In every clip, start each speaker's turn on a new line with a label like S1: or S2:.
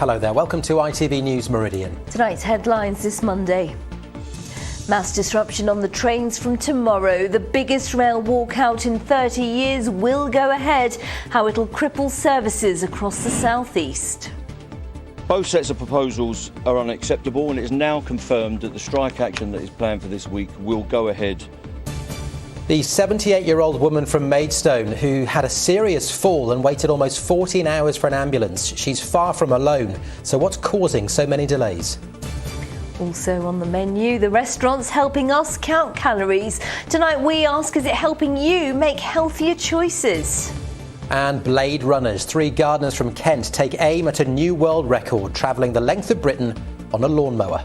S1: Hello there, welcome to ITV News Meridian.
S2: Tonight's headlines this Monday. Mass disruption on the trains from tomorrow. The biggest rail walkout in 30 years will go ahead. How it'll cripple services across the southeast.
S3: Both sets of proposals are unacceptable, and it is now confirmed that the strike action that is planned for this week will go ahead.
S1: The 78-year-old woman from Maidstone who had a serious fall and waited almost 14 hours for an ambulance. She's far from alone. So what's causing so many delays?
S2: Also on the menu, the restaurants helping us count calories. Tonight we ask, is it helping you make healthier choices?
S1: And Blade Runners, 3 gardeners from Kent take aim at a new world record, travelling the length of Britain on a lawnmower.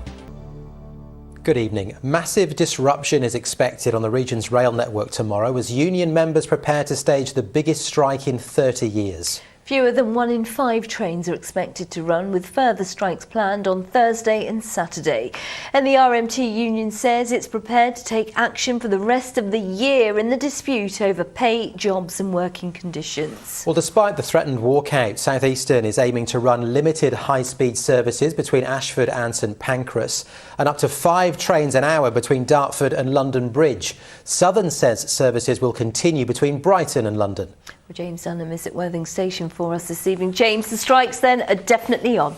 S1: Good evening. Massive disruption is expected on the region's rail network tomorrow as union members prepare to stage the biggest strike in 30 years.
S2: Fewer than 1 in 5 trains are expected to run, with further strikes planned on Thursday and Saturday. And the RMT union says it's prepared to take action for the rest of the year in the dispute over pay, jobs and working conditions.
S1: Well, despite the threatened walkout, South Eastern is aiming to run limited high-speed services between Ashford and St Pancras and up to 5 trains an hour between Dartford and London Bridge. Southern says services will continue between Brighton and London.
S2: Well, James Dunham is at Worthing Station for us this evening. James, the strikes then are definitely on.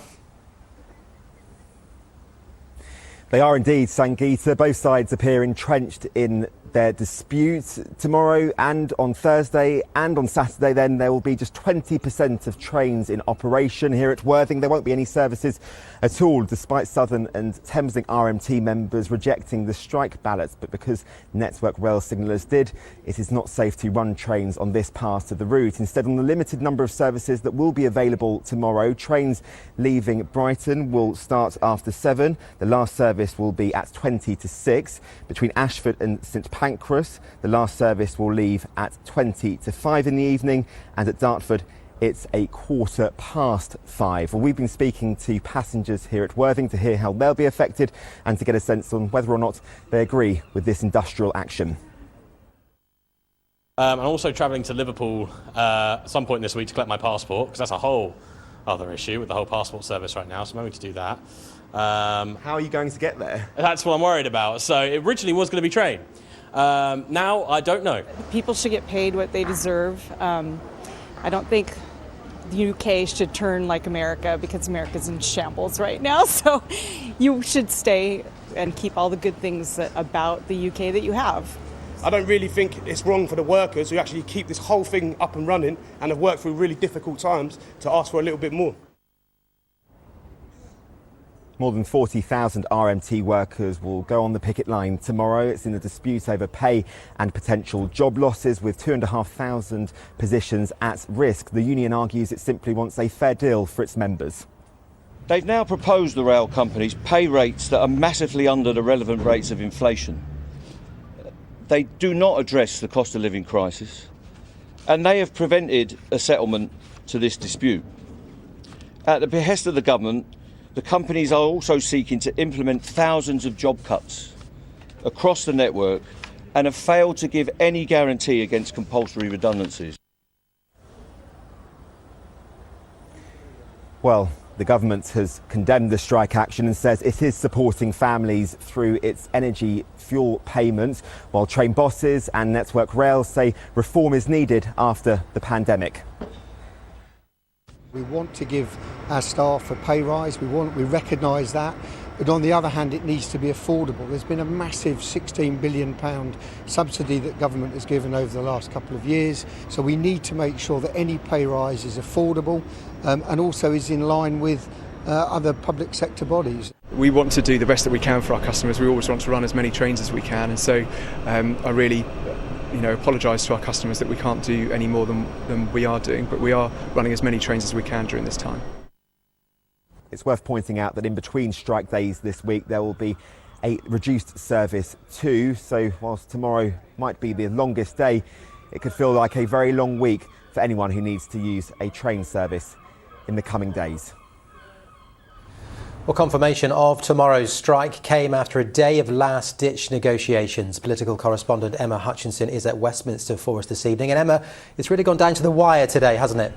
S4: They are indeed, Sangeeta. Both sides appear entrenched in their disputes. Tomorrow and on Thursday and on Saturday then there will be just 20% of trains in operation here at Worthing. There won't be any services at all, despite Southern and Thameslink RMT members rejecting the strike ballots. But because Network Rail signallers did, it is not safe to run trains on this part of the route. Instead, on the limited number of services that will be available tomorrow, trains leaving Brighton will start after 7. The last service will be at 20 to 6. Between Ashford and St Pancras, the last service will leave at 20 to 5 in the evening, and at Dartford it's 5:15. Well, we've been speaking to passengers here at Worthing to hear how they'll be affected and to get a sense on whether or not they agree with this industrial action.
S5: I'm also travelling to Liverpool at some point this week to collect my passport, because that's a whole other issue with the whole passport service right now, so I'm going to do that.
S4: How are you going to get there?
S5: That's what I'm worried about. So it originally was going to be train. Now I don't know.
S6: People should get paid what they deserve. I don't think the UK should turn like America, because America's in shambles right now. So you should stay and keep all the good things about the UK that you have.
S7: I don't really think it's wrong for the workers who actually keep this whole thing up and running and have worked through really difficult times to ask for a little bit more.
S4: More than 40,000 RMT workers will go on the picket line tomorrow. It's in a dispute over pay and potential job losses, with 2,500 positions at risk. The union argues it simply wants a fair deal for its members.
S3: They've now proposed, the rail companies, pay rates that are massively under the relevant rates of inflation. They do not address the cost of living crisis, and they have prevented a settlement to this dispute. At the behest of the government, the companies are also seeking to implement thousands of job cuts across the network and have failed to give any guarantee against compulsory redundancies.
S4: Well, the government has condemned the strike action and says it is supporting families through its energy fuel payments, while train bosses and Network Rail say reform is needed after the pandemic.
S8: We want to give our staff a pay rise, we recognise that, but on the other hand it needs to be affordable. There's been a massive £16 billion subsidy that government has given over the last couple of years, so we need to make sure that any pay rise is affordable and also is in line with other public sector bodies.
S9: We want to do the best that we can for our customers. We always want to run as many trains as we can, and so I really apologise to our customers that we can't do any more than we are doing, but we are running as many trains as we can during this time.
S4: It's worth pointing out that in between strike days this week there will be a reduced service too, so whilst tomorrow might be the longest day, it could feel like a very long week for anyone who needs to use a train service in the coming days.
S1: Well, confirmation of tomorrow's strike came after a day of last-ditch negotiations. Political correspondent Emma Hutchinson is at Westminster for us this evening. And Emma, it's really gone down to the wire today, hasn't it?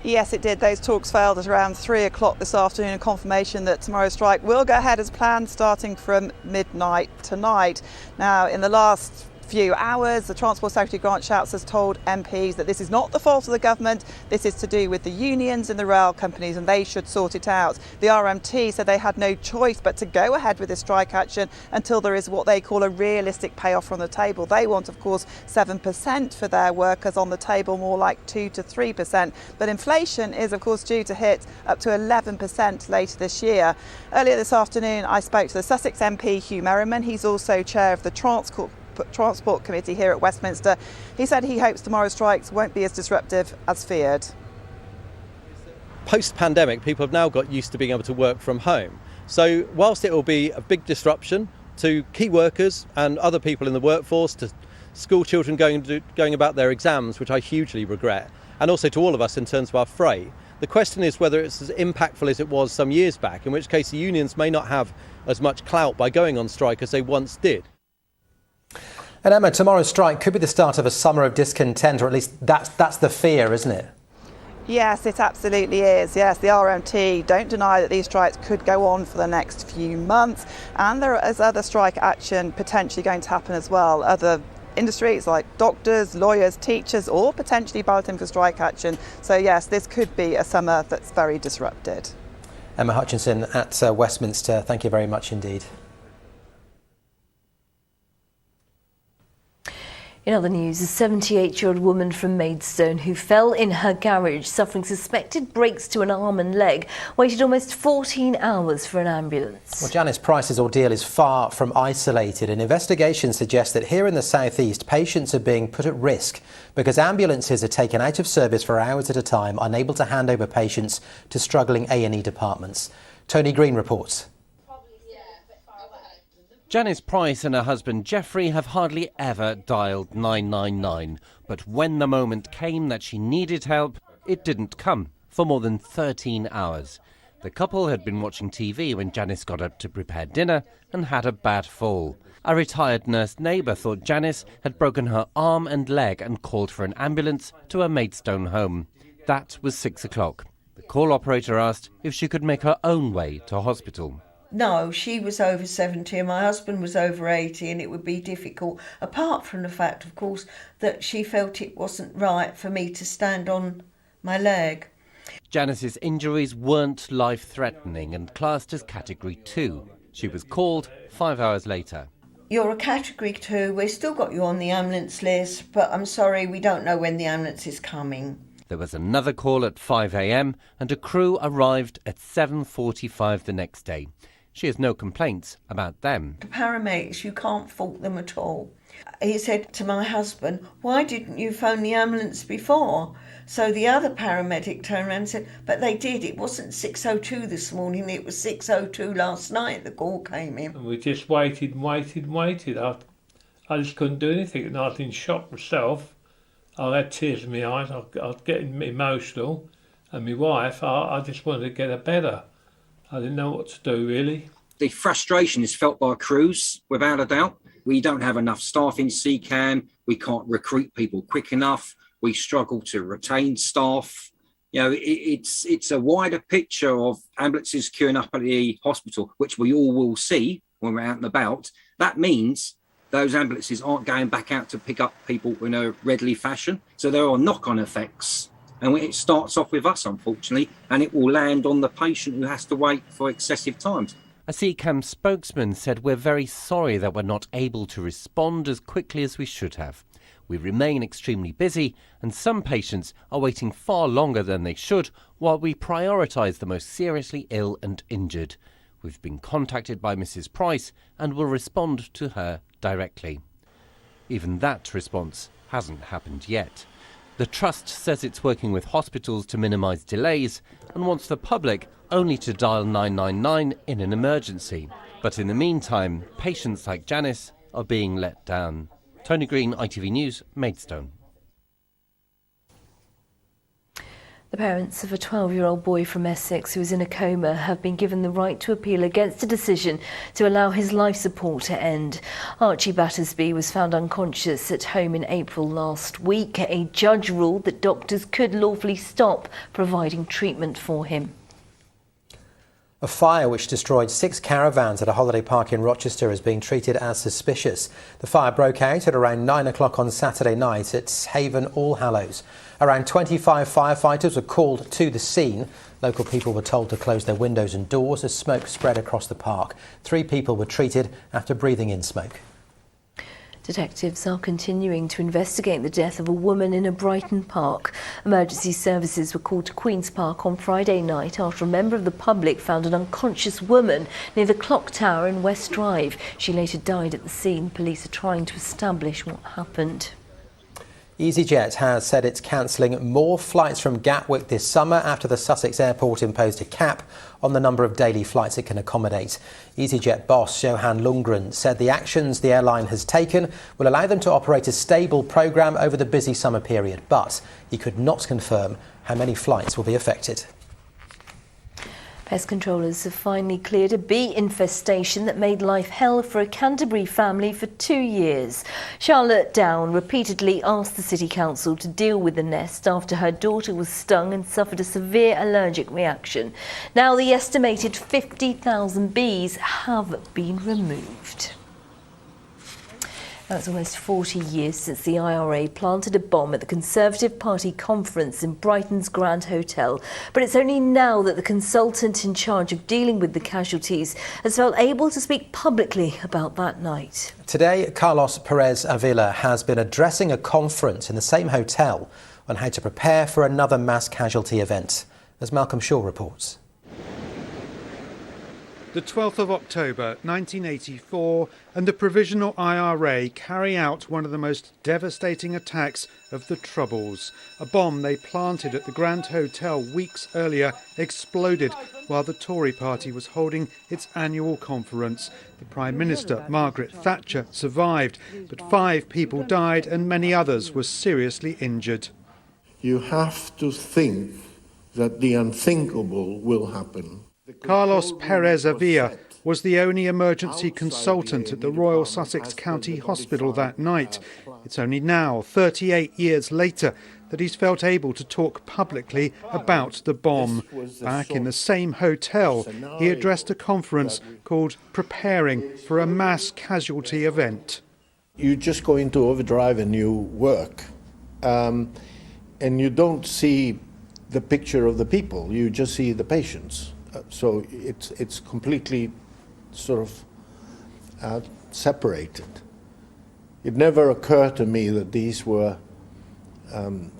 S10: Yes, it did. Those talks failed at around 3 o'clock this afternoon, a confirmation that tomorrow's strike will go ahead as planned, starting from midnight tonight. Now, in the last few hours, the Transport Secretary Grant Shapps has told MPs that this is not the fault of the government, this is to do with the unions and the rail companies, and they should sort it out. The RMT said they had no choice but to go ahead with this strike action until there is what they call a realistic payoff on the table. They want, of course, 7% for their workers, on the table more like 2 to 3%. But inflation is, of course, due to hit up to 11% later this year. Earlier this afternoon, I spoke to the Sussex MP Hugh Merriman. He's also chair of the Transport Committee here at Westminster. He said he hopes tomorrow's strikes won't be as disruptive as feared.
S11: Post-pandemic, people have now got used to being able to work from home. So whilst it will be a big disruption to key workers and other people in the workforce, to school children going about their exams, which I hugely regret, and also to all of us in terms of our freight, the question is whether it's as impactful as it was some years back, in which case the unions may not have as much clout by going on strike as they once did.
S1: And Emma, tomorrow's strike could be the start of a summer of discontent, or at least that's the fear, isn't it?
S10: Yes, it absolutely is. Yes, the RMT don't deny that these strikes could go on for the next few months, and there is other strike action potentially going to happen as well. Other industries like doctors, lawyers, teachers, all potentially balloting for strike action. So yes, this could be a summer that's very disrupted.
S1: Emma Hutchinson at Westminster, thank you very much indeed.
S2: In other news, a 78-year-old woman from Maidstone who fell in her garage suffering suspected breaks to an arm and leg waited almost 14 hours for an ambulance.
S1: Well, Janice Price's ordeal is far from isolated, and investigations suggest that here in the southeast, patients are being put at risk because ambulances are taken out of service for hours at a time, unable to hand over patients to struggling A&E departments. Tony Green reports.
S12: Janice Price and her husband Geoffrey have hardly ever dialed 999, but when the moment came that she needed help, it didn't come for more than 13 hours. The couple had been watching TV when Janice got up to prepare dinner and had a bad fall. A retired nurse neighbour thought Janice had broken her arm and leg and called for an ambulance to her Maidstone home. That was 6 o'clock. The call operator asked if she could make her own way to hospital.
S13: No, she was over 70 and my husband was over 80, and it would be difficult, apart from the fact, of course, that she felt it wasn't right for me to stand on my leg.
S12: Janice's injuries weren't life-threatening and classed as Category 2. She was called 5 hours later.
S13: You're a Category 2, we've still got you on the ambulance list, but I'm sorry, we don't know when the ambulance is coming.
S12: There was another call at 5 a.m. and a crew arrived at 7:45 the next day. She has no complaints about them.
S13: The paramedics, you can't fault them at all. He said to my husband, why didn't you phone the ambulance before? So the other paramedic turned around and said, but they did. It wasn't 6:02 this morning, it was 6:02 last night the call came in.
S14: And we just waited and waited and waited. I just couldn't do anything, and I was in shock myself. I had tears in my eyes, I was getting emotional, and my wife, I just wanted to get her better. I didn't know what to do, really.
S15: The frustration is felt by crews, without a doubt. We don't have enough staff in CCAM. We can't recruit people quick enough. We struggle to retain staff. You know, it's a wider picture of ambulances queuing up at the hospital, which we all will see when we're out and about. That means those ambulances aren't going back out to pick up people in a readily fashion. So there are knock-on effects. And it starts off with us, unfortunately, and it will land on the patient who has to wait for excessive times.
S12: A CCAM spokesman said, we're very sorry that we're not able to respond as quickly as we should have. We remain extremely busy, and some patients are waiting far longer than they should while we prioritise the most seriously ill and injured. We've been contacted by Mrs. Price and will respond to her directly. Even that response hasn't happened yet. The Trust says it's working with hospitals to minimise delays and wants the public only to dial 999 in an emergency. But in the meantime, patients like Janice are being let down. Tony Green, ITV News, Maidstone.
S2: The parents of a 12-year-old boy from Essex who is in a coma have been given the right to appeal against a decision to allow his life support to end. Archie Battersby was found unconscious at home in April last week. A judge ruled that doctors could lawfully stop providing treatment for him.
S1: A fire which destroyed 6 caravans at a holiday park in Rochester is being treated as suspicious. The fire broke out at around 9 o'clock on Saturday night at Haven All Hallows. Around 25 firefighters were called to the scene. Local people were told to close their windows and doors as smoke spread across the park. 3 people were treated after breathing in smoke.
S2: Detectives are continuing to investigate the death of a woman in a Brighton park. Emergency services were called to Queen's Park on Friday night after a member of the public found an unconscious woman near the clock tower in West Drive. She later died at the scene. Police are trying to establish what happened.
S1: EasyJet has said it's cancelling more flights from Gatwick this summer after the Sussex airport imposed a cap on the number of daily flights it can accommodate. EasyJet boss Johan Lundgren said the actions the airline has taken will allow them to operate a stable programme over the busy summer period, but he could not confirm how many flights will be affected.
S2: Pest controllers have finally cleared a bee infestation that made life hell for a Canterbury family for 2 years. Charlotte Down repeatedly asked the City Council to deal with the nest after her daughter was stung and suffered a severe allergic reaction. Now the estimated 50,000 bees have been removed. Now, it's almost 40 years since the IRA planted a bomb at the Conservative Party conference in Brighton's Grand Hotel. But it's only now that the consultant in charge of dealing with the casualties has felt able to speak publicly about that night.
S1: Today, Carlos Perez Avila has been addressing a conference in the same hotel on how to prepare for another mass casualty event, as Malcolm Shaw reports.
S16: The 12th of October 1984 and the Provisional IRA carry out one of the most devastating attacks of the Troubles. A bomb they planted at the Grand Hotel weeks earlier exploded while the Tory party was holding its annual conference. The Prime Minister, Margaret Thatcher, survived, but 5 people died and many others were seriously injured.
S17: You have to think that the unthinkable will happen.
S16: Carlos Perez Avila was the only emergency consultant at the Royal Sussex County Hospital that night. It's only now, 38 years later, that he's felt able to talk publicly about the bomb. Back in the same hotel, he addressed a conference called Preparing for a Mass Casualty Event.
S17: You just go into overdrive and you work, and you don't see the picture of the people, you just see the patients. So it's completely sort of separated. It never occurred to me that these were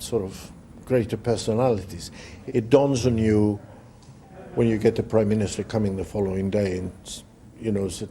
S17: sort of greater personalities. It dawns on you when you get the Prime Minister coming the following day and, you know, said,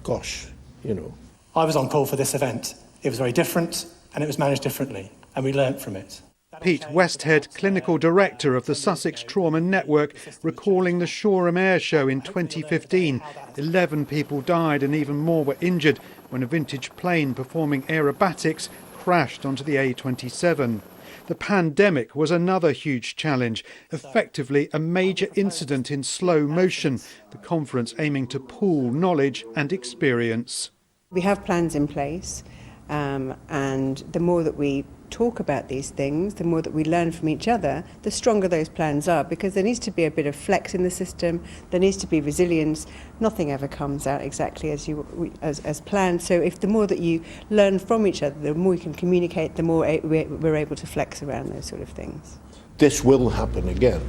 S17: gosh, you know.
S18: I was on call for this event. It was very different and it was managed differently, and we learnt from it.
S16: Pete Westhead, Clinical Director of the Sussex Trauma Network, recalling the Shoreham Air Show in 2015. 11 people died and even more were injured when a vintage plane performing aerobatics crashed onto the A27. The pandemic was another huge challenge, effectively a major incident in slow motion, the conference aiming to pool knowledge and experience.
S19: We have plans in place, and the more that we talk about these things, the more that we learn from each other, the stronger those plans are, because there needs to be a bit of flex in the system, there needs to be resilience. Nothing ever comes out exactly as planned. So if the more that you learn from each other, the more you can communicate, the more we're able to flex around those sort of things.
S17: This will happen again.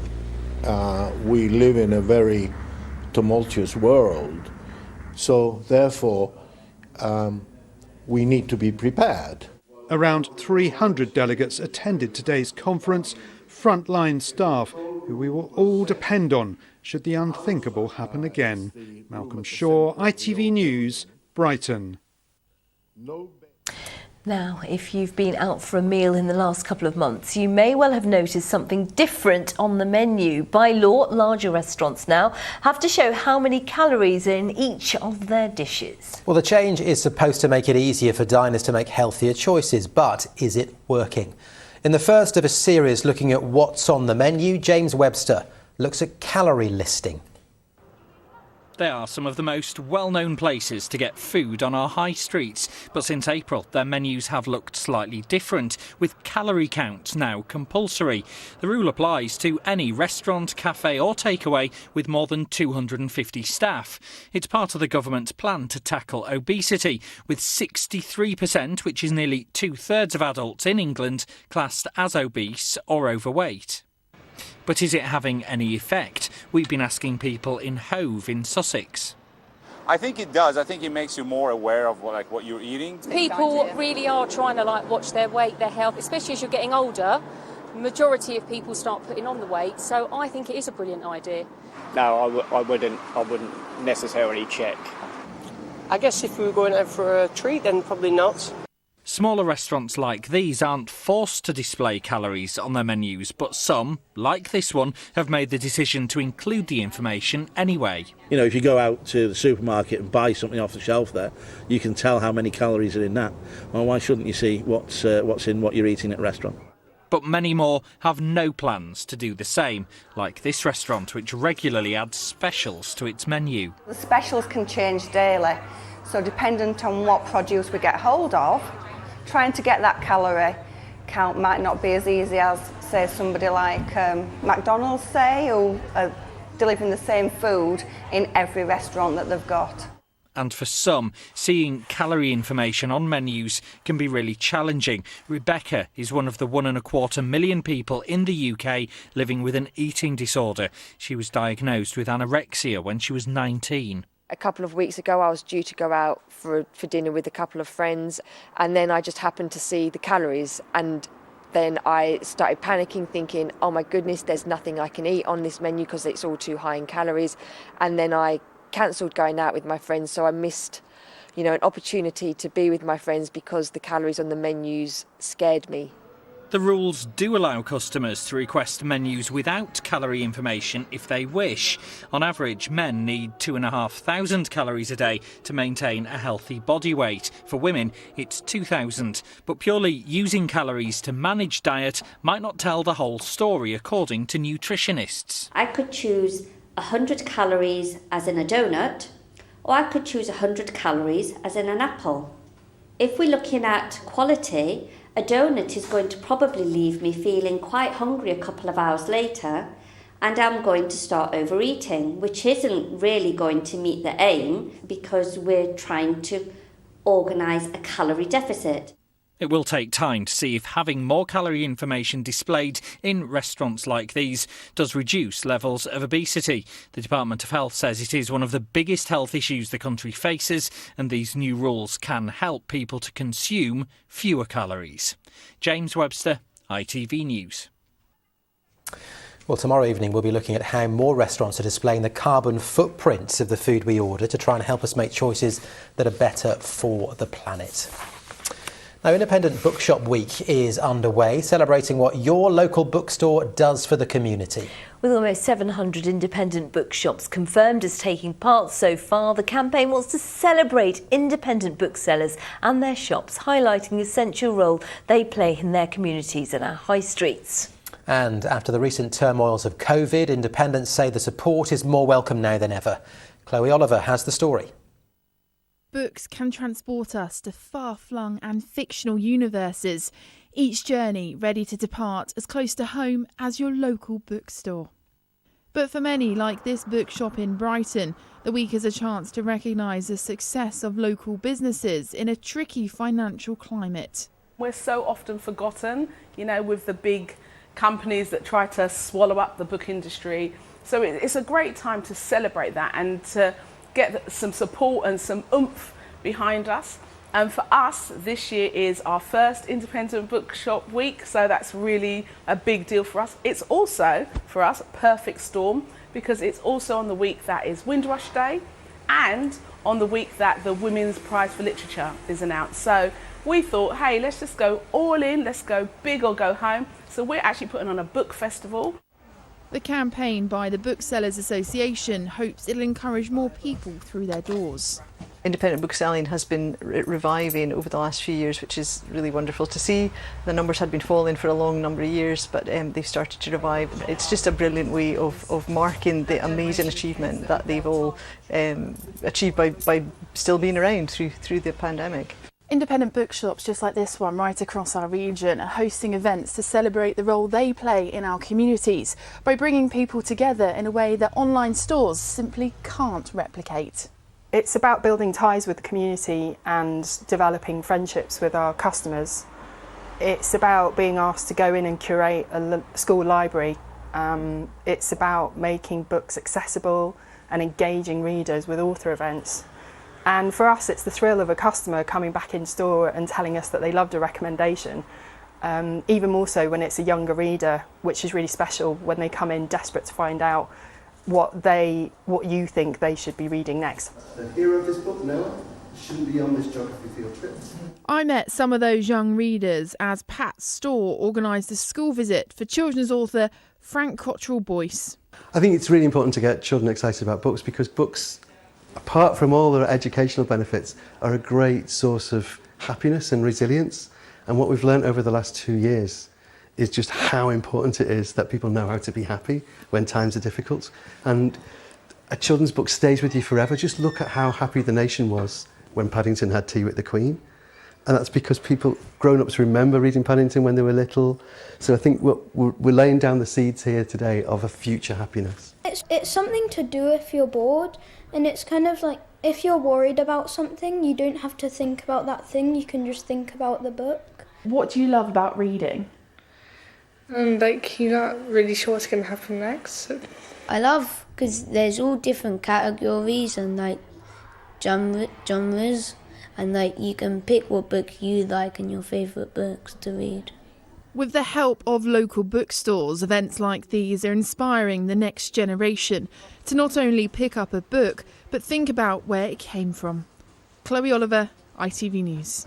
S17: We live in a very tumultuous world, so therefore we need to be prepared.
S16: Around 300 delegates attended today's conference, frontline staff who we will all depend on should the unthinkable happen again. Malcolm Shaw, ITV News, Brighton.
S2: Now, if you've been out for a meal in the last couple of months, you may well have noticed something different on the menu. By law, larger restaurants now have to show how many calories are in each of their dishes.
S1: Well, the change is supposed to make it easier for diners to make healthier choices, but is it working? In the first of a series looking at what's on the menu, James Webster looks at calorie listing.
S20: They are some of the most well-known places to get food on our high streets, but since April their menus have looked slightly different, with calorie count now compulsory. The rule applies to any restaurant, cafe or takeaway with more than 250 staff. It's part of the government's plan to tackle obesity, with 63%, which is nearly 2/3 of adults in England, classed as obese or overweight. But is it having any effect? We've been asking people in Hove in Sussex.
S21: I think it does. I think it makes you more aware of what you're eating.
S22: People really are trying to watch their weight, their health, especially as you're getting older. The majority of people start putting on the weight, so I think it is a brilliant idea.
S23: No, I wouldn't necessarily check. I guess if we were going out for a treat, then probably not.
S20: Smaller restaurants like these aren't forced to display calories on their menus, but some, like this one, have made the decision to include the information anyway.
S24: You know, if you go out to the supermarket and buy something off the shelf there, you can tell how many calories are in that. Well, why shouldn't you see what's in what you're eating at a restaurant?
S20: But many more have no plans to do the same, like this restaurant, which regularly adds specials to its menu.
S25: The specials can change daily, so dependent on what produce we get hold of, trying to get that calorie count might not be as easy as, say, somebody like McDonald's, say, who are delivering the same food in every restaurant that they've got.
S20: And for some, seeing calorie information on menus can be really challenging. Rebecca is one of the 1.25 million people in the UK living with an eating disorder. She was diagnosed with anorexia when she was 19.
S26: A couple of weeks ago I was due to go out for dinner with a couple of friends, and then I just happened to see the calories, and then I started panicking, thinking, oh my goodness, there's nothing I can eat on this menu because it's all too high in calories. And then I cancelled going out with my friends, so I missed, an opportunity to be with my friends because the calories on the menus scared me.
S20: The rules do allow customers to request menus without calorie information if they wish. On average, men need 2,500 calories a day to maintain a healthy body weight. For women, it's 2,000. But purely using calories to manage diet might not tell the whole story, according to nutritionists.
S27: I could choose 100 calories as in a donut, or I could choose 100 calories as in an apple. If we're looking at quality, a donut is going to probably leave me feeling quite hungry a couple of hours later, and I'm going to start overeating, which isn't really going to meet the aim because we're trying to organise a calorie deficit.
S20: It will take time to see if having more calorie information displayed in restaurants like these does reduce levels of obesity. The Department of Health says it is one of the biggest health issues the country faces, and these new rules can help people to consume fewer calories. James Webster, ITV News.
S1: Well, tomorrow evening we'll be looking at how more restaurants are displaying the carbon footprints of the food we order to try and help us make choices that are better for the planet. Now, Independent Bookshop Week is underway, celebrating what your local bookstore does for the community.
S2: With almost 700 independent bookshops confirmed as taking part so far, the campaign wants to celebrate independent booksellers and their shops, highlighting the essential role they play in their communities and our high streets.
S1: And after the recent turmoils of COVID, independents say the support is more welcome now than ever. Chloe Oliver has the story.
S28: Books can transport us to far-flung and fictional universes, each journey ready to depart as close to home as your local bookstore. But for many, like this bookshop in Brighton, the week is a chance to recognise the success of local businesses in a tricky financial climate.
S29: We're so often forgotten, with the big companies that try to swallow up the book industry. So it's a great time to celebrate that and to get some support and some oomph behind us. And for us, this year is our first Independent Bookshop Week, so that's really a big deal for us. It's also, for us, a perfect storm because it's also on the week that is Windrush Day and on the week that the Women's Prize for Literature is announced. So we thought, hey, let's just go all in, let's go big or go home. So we're actually putting on a book festival.
S28: The campaign by the Booksellers Association hopes it'll encourage more people through their doors.
S3: Independent book selling has been reviving over the last few years, which is really wonderful to see. The numbers had been falling for a long number of years, but they've started to revive. It's just a brilliant way of marking the amazing achievement that they've all achieved by still being around through the pandemic.
S28: Independent bookshops just like this one right across our region are hosting events to celebrate the role they play in our communities by bringing people together in a way that online stores simply can't replicate.
S4: It's about building ties with the community and developing friendships with our customers. It's about being asked to go in and curate a school library. It's about making books accessible and engaging readers with author events. And for us, it's the thrill of a customer coming back in store and telling us that they loved a recommendation. Even more so when it's a younger reader, which is really special when they come in desperate to find out what you think they should be reading next.
S5: The hero of this book, Noah, shouldn't be on this geography field trip.
S28: I met some of those young readers as Pat's store organised a school visit for children's author Frank Cottrell Boyce.
S6: I think it's really important to get children excited about books because books, apart from all their educational benefits, are a great source of happiness and resilience. And what we've learned over the last 2 years is just how important it is that people know how to be happy when times are difficult. And a children's book stays with you forever. Just look at how happy the nation was when Paddington had tea with the Queen. And that's because grown-ups remember reading Paddington when they were little. So I think we're laying down the seeds here today of a future happiness.
S7: It's something to do if you're bored, and it's kind of like if you're worried about something, you don't have to think about that thing, you can just think about the book.
S28: What do you love about reading?
S8: Like, you're not really sure what's going to happen next. So.
S7: I love because there's all different categories and like genres, and like you can pick what book you like and your favourite books to read.
S28: With the help of local bookstores, events like these are inspiring the next generation to not only pick up a book, but think about where it came from. Chloe Oliver, ITV News.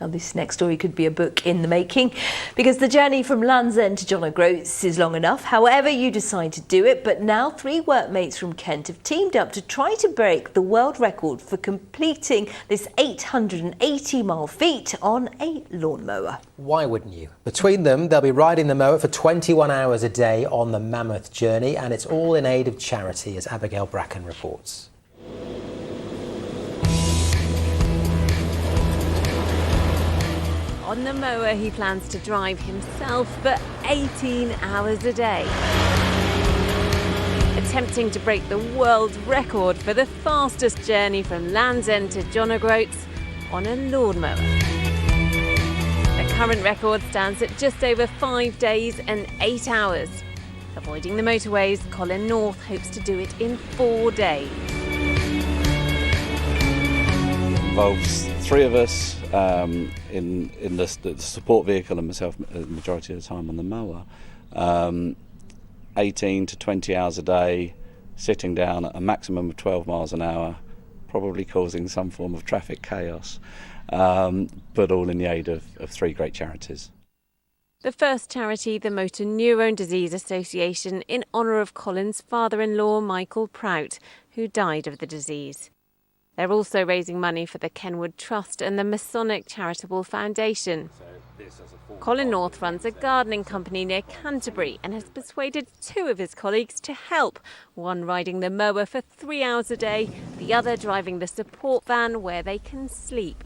S2: Now, this next story could be a book in the making because the journey from Land's End to John O'Groats is long enough, however you decide to do it. But now 3 workmates from Kent have teamed up to try to break the world record for completing this 880-mile feat on a lawnmower.
S1: Why wouldn't you? Between them, they'll be riding the mower for 21 hours a day on the mammoth journey, and it's all in aid of charity, as Abigail Bracken reports.
S9: On the mower, he plans to drive himself for 18 hours a day, attempting to break the world record for the fastest journey from Land's End to John O'Groats on a lawnmower. The current record stands at just over 5 days and 8 hours. Avoiding the motorways, Colin North hopes to do it in 4 days.
S10: Involves 3 of us in the support vehicle and myself the majority of the time on the mower. 18 to 20 hours a day, sitting down at a maximum of 12 miles an hour, probably causing some form of traffic chaos, but all in the aid of 3 great charities.
S9: The first charity, the Motor Neurone Disease Association, in honour of Colin's father-in-law, Michael Prout, who died of the disease. They're also raising money for the Kenwood Trust and the Masonic Charitable Foundation. Colin North runs a gardening company near Canterbury and has persuaded 2 of his colleagues to help, one riding the mower for 3 hours a day, the other driving the support van where they can sleep.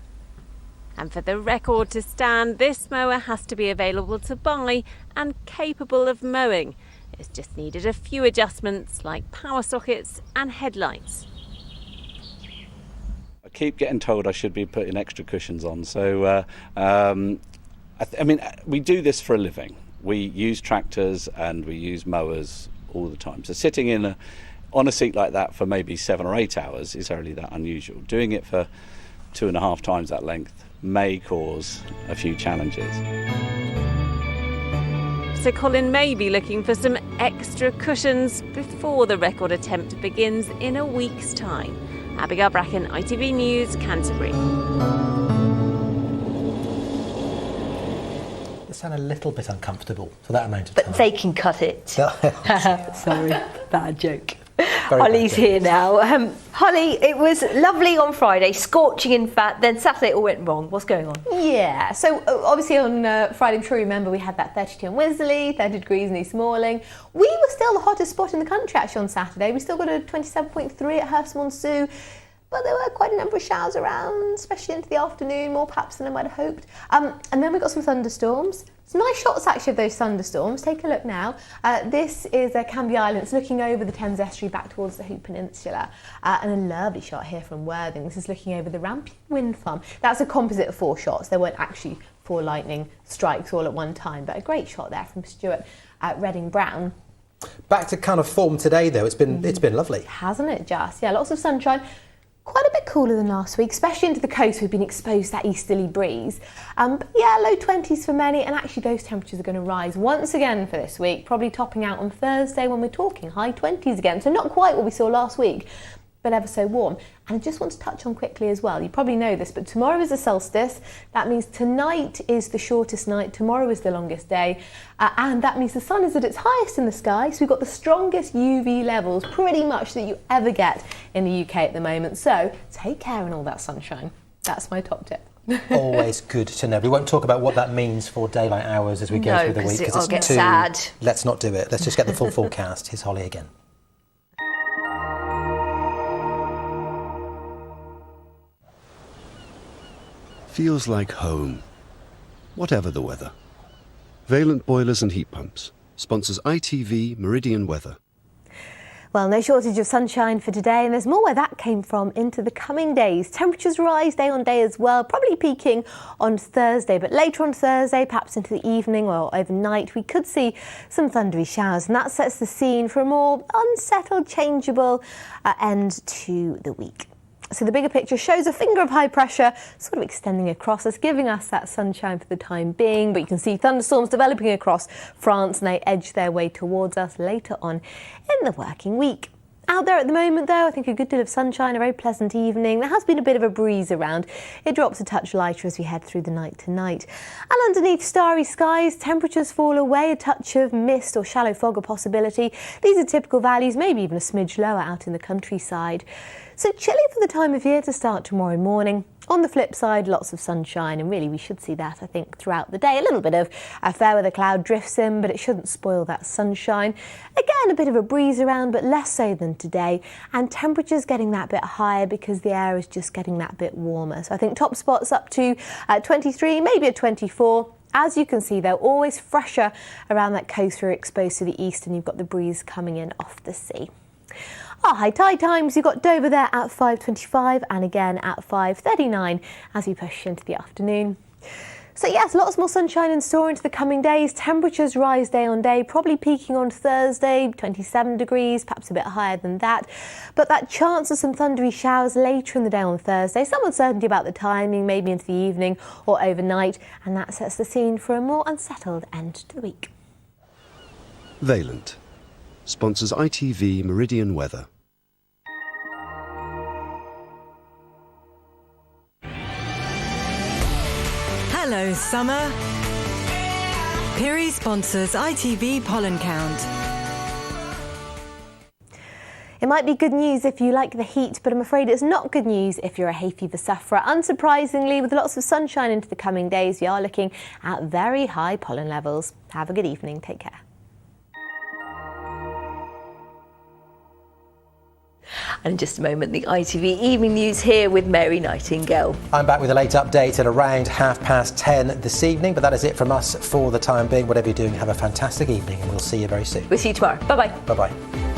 S9: And for the record to stand, this mower has to be available to buy and capable of mowing. It's just needed a few adjustments like power sockets and headlights.
S10: I keep getting told I should be putting extra cushions on, so I mean, we do this for a living. We use tractors and we use mowers all the time. So sitting on a seat like that for maybe 7 or 8 hours is hardly that unusual. Doing it for 2.5 times that length may cause a few challenges.
S9: So Colin may be looking for some extra cushions before the record attempt begins in a week's time. Abigail Bracken, ITV News, Canterbury.
S1: They sound a little bit uncomfortable for that amount of time.
S2: But they can cut it. Sorry, bad joke. Holly's here now. Holly, it was lovely on Friday, scorching in fact, then Saturday it all went wrong. What's going on?
S11: Yeah, so obviously on Friday, I'm sure you remember, we had that 32 in Wisley, 30 degrees in East Malling. We were still the hottest spot in the country actually on Saturday. We still got a 27.3 at Hurst-Monceau. But there were quite a number of showers around, especially into the afternoon, more perhaps than I might have hoped. And then we got some thunderstorms. Some nice shots actually of those thunderstorms. Take a look now. This is Canby Island. It's looking over the Thames Estuary back towards the Hoop Peninsula. And a lovely shot here from Worthing. This is looking over the Rampion Wind Farm. That's a composite of 4 shots. There weren't actually 4 lightning strikes all at one time, but a great shot there from Stuart at Reading Brown.
S1: Back to kind of form today though. It's been lovely.
S11: Hasn't it just? Yeah, lots of sunshine. Quite a bit cooler than last week, especially into the coast. We've been exposed to that easterly breeze. But yeah, low 20s for many, and actually those temperatures are going to rise once again for this week, probably topping out on Thursday when we're talking high 20s again. So not quite what we saw last week, but ever so warm. And I just want to touch on quickly as well, you probably know this, but tomorrow is a solstice. That means tonight is the shortest night, tomorrow is the longest day, and that means the sun is at its highest in the sky, so we've got the strongest UV levels pretty much that you ever get in the UK at the moment. So take care in all that sunshine. That's my top tip.
S1: Always good to know. We won't talk about what that means for daylight hours as we go through the week, because it's too
S2: sad.
S1: Let's not do it. Let's just get the full forecast. Here's Holly again.
S12: Feels like home, whatever the weather. Valent Boilers and Heat Pumps sponsors ITV Meridian Weather.
S11: Well, no shortage of sunshine for today, and there's more where that came from into the coming days. Temperatures rise day on day as well, probably peaking on Thursday, but later on Thursday, perhaps into the evening or overnight, we could see some thundery showers, and that sets the scene for a more unsettled, changeable end to the week. So the bigger picture shows a finger of high pressure sort of extending across us, giving us that sunshine for the time being. But you can see thunderstorms developing across France, and they edge their way towards us later on in the working week. Out there at the moment, though, I think a good deal of sunshine, a very pleasant evening. There has been a bit of a breeze around. It drops a touch lighter as we head through the night tonight. And underneath starry skies, temperatures fall away, a touch of mist or shallow fog a possibility. These are typical values, maybe even a smidge lower out in the countryside. So chilly for the time of year to start tomorrow morning. On the flip side, lots of sunshine, and really we should see that, I think, throughout the day. A little bit of a fair weather cloud drifts in, but it shouldn't spoil that sunshine. Again, a bit of a breeze around, but less so than today. And temperatures getting that bit higher because the air is just getting that bit warmer. So I think top spots up to 23, maybe a 24. As you can see, they're always fresher around that coast. We're exposed to the east, and you've got the breeze coming in off the sea. Our high tide times, you've got Dover there at 5:25 and again at 5:39 as we push into the afternoon. So yes, lots more sunshine in store into the coming days. Temperatures rise day on day, probably peaking on Thursday, 27 degrees, perhaps a bit higher than that. But that chance of some thundery showers later in the day on Thursday, some uncertainty about the timing, maybe into the evening or overnight, and that sets the scene for a more unsettled end to the week.
S12: Valent sponsors ITV Meridian Weather.
S13: Hello, summer. Piri sponsors ITV Pollen Count.
S11: It might be good news if you like the heat, but I'm afraid it's not good news if you're a hay fever sufferer. Unsurprisingly, with lots of sunshine into the coming days, we are looking at very high pollen levels. Have a good evening. Take care.
S2: And in just a moment, the ITV Evening News here with Mary Nightingale.
S1: I'm back with a late update at around 10:30 this evening, but that is it from us for the time being. Whatever you're doing, have a fantastic evening, and we'll see you very soon.
S2: We'll see you tomorrow. Bye-bye.
S1: Bye-bye.